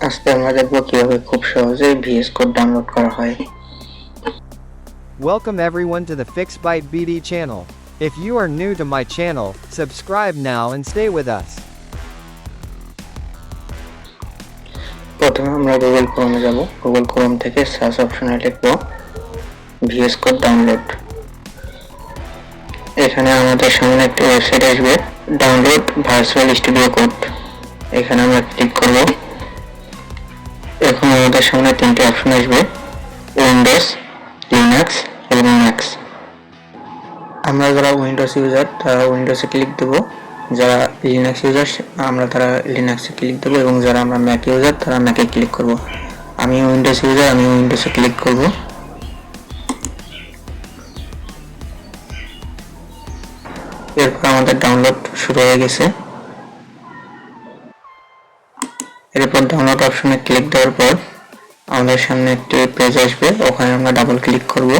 আজকে আমরা দেখব কিভাবে খুব সহজে VS Code ডাউনলোড করা হয়। Welcome everyone to the FixByte BD channel. If you are new to my channel, subscribe now and stay with us. প্রথমে আমরা গুগল ক্রোমে যাব। গুগল ক্রোম থেকে সার্চ অপশনে লিখব VS Code ডাউনলোড। এখানে আমাদের সামনে একটা ওয়েবসাইট আসবে, ডাউনলোড ভার্চুয়াল স্টুডিও কোড। এখানে আমরা ক্লিক করব। এখন আমাদের সামনে তিনটি অপশন আসবে, উইন্ডোজ, লিনাক্স এবং ম্যাক। আমরা যারা উইন্ডোজ ইউজার তারা উইন্ডোজে ক্লিক দেব, যারা লিনাক্স ইউজার আমরা তারা লিনাক্সে ক্লিক দেব এবং যারা আমরা ম্যাক ইউজার তারা ম্যাকে ক্লিক করব। আমি উইন্ডোজ ইউজার, আমি উইন্ডোজে ক্লিক করব। এরপর আমাদের ডাউনলোড শুরু হয়ে গেছে। এরপর ডাউনলোড অপশনে ক্লিক দেওয়ার পর আমাদের সামনে একটি পেজ আসবে, ওখানে আমরা ডাবল ক্লিক করব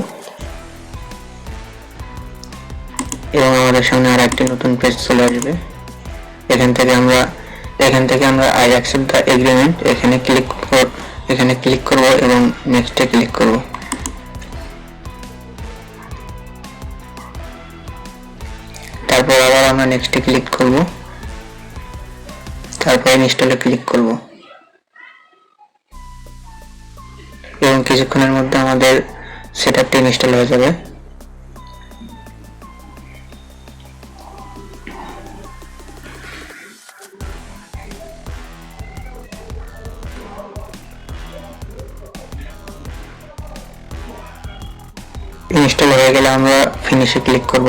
এবং আমাদের সামনে আর একটি নতুন পেজ চলে আসবে। এখান থেকে আমরা আই অ্যাকসেপ্ট দ্য এগ্রিমেন্ট এখানে ক্লিক করব এবং নেক্সটে ক্লিক করব। তারপর আবার আমরা নেক্সটে ক্লিক করব, তারপর ইনস্টলে ক্লিক করব এবং কিছুক্ষণের মধ্যে আমাদের সেটআপটি ইনস্টল হয়ে যাবে। ইনস্টল হয়ে গেলে আমরা ফিনিশে ক্লিক করব।